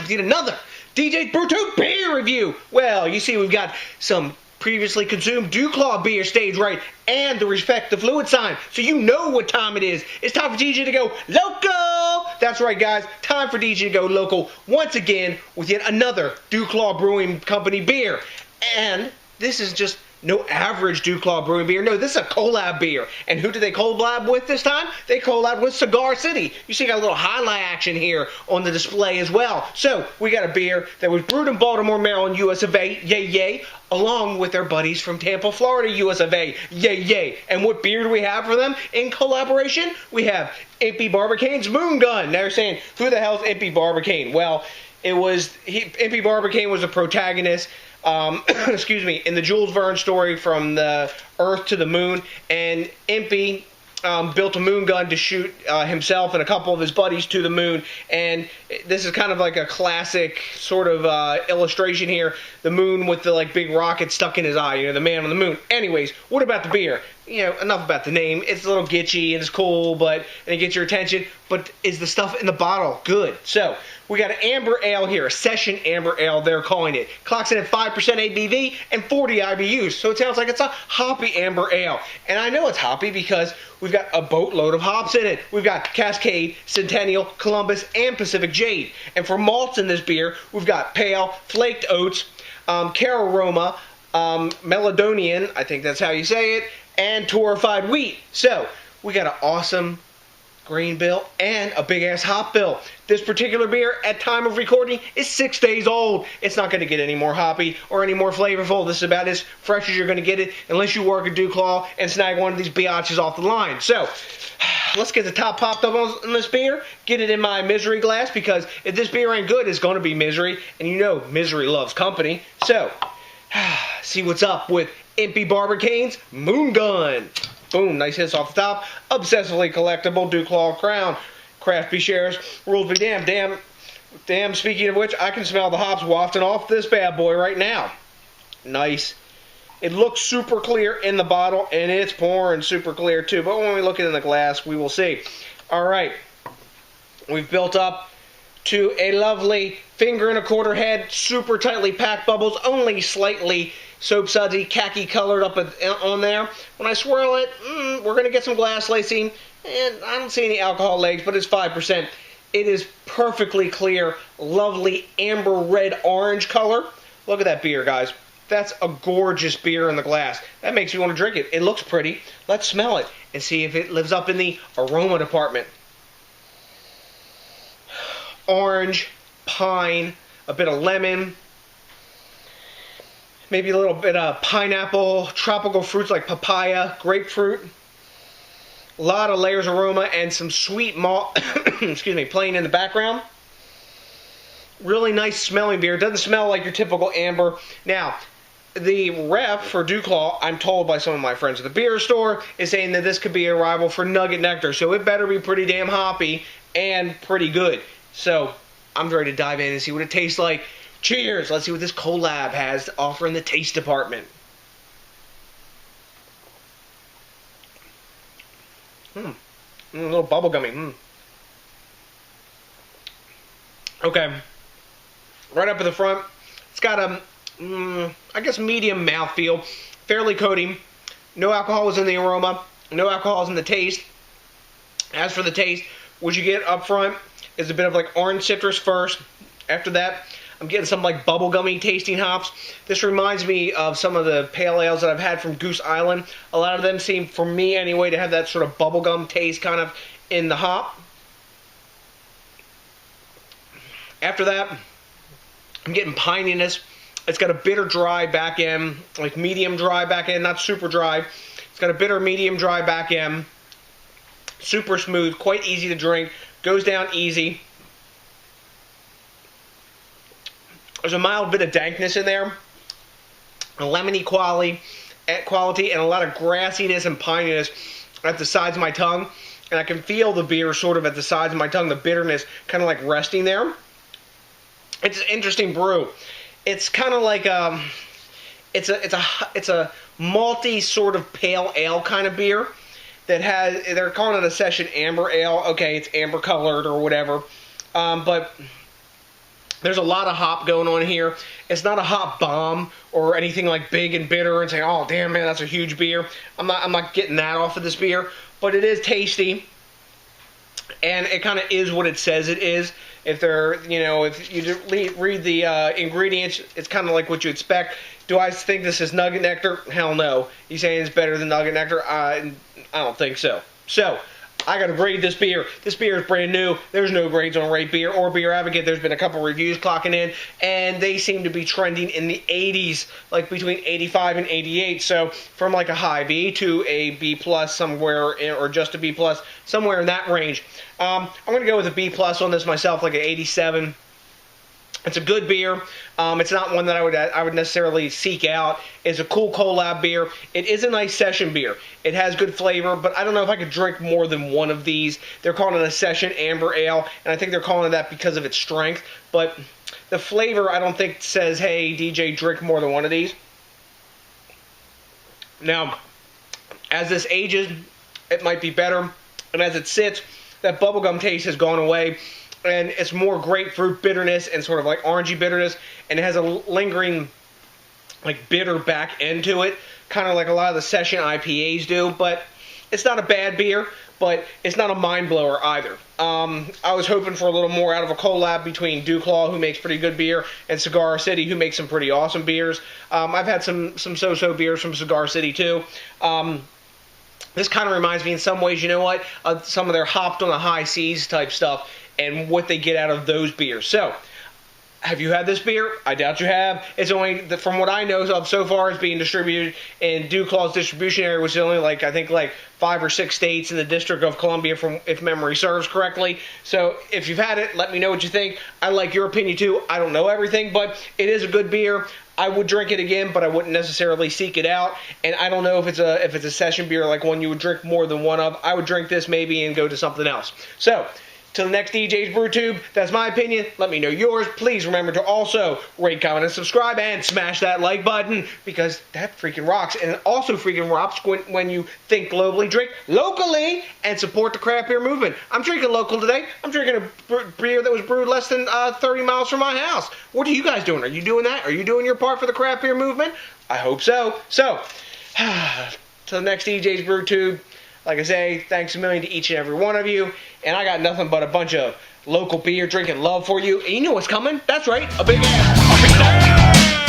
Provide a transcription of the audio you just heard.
with yet another DJs BrewTube beer review. Well, you see we've got some previously consumed DuClaw beer staged right and the respect the fluid sign, so you know what time it is. It's time for DJ to go local. That's right, guys. Time for DJ to go local once again with yet another DuClaw Brewing Company beer. And this is just no average DuClaw Brewing beer. No, this is a Colab beer. And who did they collab with this time? They collab with Cigar City. You see, got a little highlight action here on the display as well. So, we got a beer that was brewed in Baltimore, Maryland, US of A, yay, yay, along with their buddies from Tampa, Florida, US of A, yay, yay. And what beer do we have for them in collaboration? We have Impey Barbicane's Moon Gun. Now you're saying, who the hell is Impey Barbicane? Well, Impey Barbicane was a protagonist, excuse me, in the Jules Verne story From the Earth to the Moon, and Impey built a moon gun to shoot himself and a couple of his buddies to the moon. And this is kind of like a classic sort of illustration here. The moon with the like big rocket stuck in his eye, you know, the man on the moon. Anyways, what about the beer? You know, enough about the name. It's a little gitchy and it's cool, and it gets your attention. But is the stuff in the bottle good? So, we got an amber ale here, a session amber ale, they're calling it. Clocks in at 5% ABV and 40 IBUs. So it sounds like it's a hoppy amber ale. And I know it's hoppy because we've got a boatload of hops in it. We've got Cascade, Centennial, Columbus, and Pacific Jade. And for malts in this beer, we've got pale, flaked oats, aroma, Meladonian, I think that's how you say it, and torrefied wheat. So, we got an awesome grain bill and a big ass hop bill. This particular beer, at time of recording, is 6 days old. It's not going to get any more hoppy or any more flavorful. This is about as fresh as you're going to get it unless you work at DuClaw and snag one of these biatches off the line. So, let's get the top popped up on this beer, get it in my misery glass, because if this beer ain't good, it's going to be misery, and you know misery loves company. So, see what's up with Impey Barbicane's Moon Gun. Boom, nice hits off the top. Obsessively collectible DuClaw Crown. Craft be shares, rules be damned. Damn, speaking of which, I can smell the hops wafting off this bad boy right now. Nice. It looks super clear in the bottle, and it's pouring super clear too. But when we look it in the glass, we will see. Alright. We've built up to a lovely finger-and-a-quarter head, super tightly packed bubbles, only slightly soap sudsy, khaki colored up on there. When I swirl it, we're going to get some glass lacing, and I don't see any alcohol legs, but it's 5%. It is perfectly clear, lovely amber red orange color. Look at that beer, guys. That's a gorgeous beer in the glass. That makes me want to drink it. It looks pretty. Let's smell it and see if it lives up in the aroma department. Orange, pine, a bit of lemon, maybe a little bit of pineapple, tropical fruits like papaya, grapefruit. A lot of layers of aroma and some sweet malt, excuse me, playing in the background. Really nice smelling beer. Doesn't smell like your typical amber. Now, the rep for DuClaw, I'm told by some of my friends at the beer store, is saying that this could be a rival for Nugget Nectar. So it better be pretty damn hoppy and pretty good. So, I'm ready to dive in and see what it tastes like. Cheers! Let's see what this Colab has to offer in the taste department. A little bubblegummy. Okay. Right up at the front, it's got a, I guess, medium mouthfeel. Fairly coating. No alcohol is in the aroma. No alcohol is in the taste. As for the taste, what you get up front is a bit of like orange citrus first. After that, I'm getting some like bubblegummy tasting hops. This reminds me of some of the pale ales that I've had from Goose Island. A lot of them seem, for me anyway, to have that sort of bubblegum taste kind of in the hop. After that, I'm getting pininess. It's got a bitter dry back end, like medium dry back end, not super dry. It's got a bitter medium dry back end. Super smooth, quite easy to drink. Goes down easy. There's a mild bit of dankness in there, a lemony quality, and a lot of grassiness and pininess at the sides of my tongue. And I can feel the beer sort of at the sides of my tongue, the bitterness kind of like resting there. It's an interesting brew. It's kind of like it's a malty sort of pale ale kind of beer that has, they're calling it a session amber ale. Okay, it's amber colored or whatever, but There's a lot of hop going on here. It's not a hop bomb or anything like big and bitter and saying, oh damn man, that's a huge beer. I'm not getting that off of this beer, but it is tasty, and it kind of is what it says it is. If if you read the ingredients, it's kind of like what you expect. Do I think this is nugget nectar? Hell no. You saying it's better than nugget nectar? I don't think so. So, I gotta grade this beer. This beer is brand new. There's no grades on Rate Beer or Beer Advocate. There's been a couple reviews clocking in, and they seem to be trending in the 80s, like between 85 and 88. So from like a high B to a B plus somewhere, or just a B plus, somewhere in that range. I'm gonna go with a B plus on this myself, like an 87. It's a good beer. It's not one that I would necessarily seek out. It's a cool Colab beer. It is a nice session beer. It has good flavor, but I don't know if I could drink more than one of these. They're calling it a session amber ale, and I think they're calling it that because of its strength. But the flavor, I don't think says, hey, DJ, drink more than one of these. Now, as this ages, it might be better. And as it sits, that bubblegum taste has gone away. And it's more grapefruit bitterness and sort of like orangey bitterness, and it has a lingering like bitter back end to it, kind of like a lot of the session IPAs do. But it's not a bad beer, but it's not a mind blower either. I was hoping for a little more out of a collab between DuClaw, who makes pretty good beer, and Cigar City, who makes some pretty awesome beers. I've had some so-so beers from Cigar City too. This kind of reminds me in some ways, you know what, of some of their hopped on the high seas type stuff, and what they get out of those beers. So, have you had this beer? I doubt you have. It's only, from what I know of so far, it's being distributed in DuClaw's distribution area, which is only like, I think like 5 or 6 states in the District of Columbia, if memory serves correctly. So, if you've had it, let me know what you think. I like your opinion too. I don't know everything, but it is a good beer. I would drink it again, but I wouldn't necessarily seek it out. And I don't know if it's a session beer, like one you would drink more than one of. I would drink this maybe and go to something else. So, till the next DJs BrewTube, that's my opinion. Let me know yours. Please remember to also rate, comment, and subscribe, and smash that like button, because that freaking rocks. And it also freaking rocks when you think globally, drink locally, and support the craft beer movement. I'm drinking local today. I'm drinking a beer that was brewed less than 30 miles from my house. What are you guys doing? Are you doing that? Are you doing your part for the craft beer movement? I hope so. So, till the next DJs BrewTube, like I say, thanks a million to each and every one of you. And I got nothing but a bunch of local beer drinking love for you. And you know what's coming? That's right, a big ass.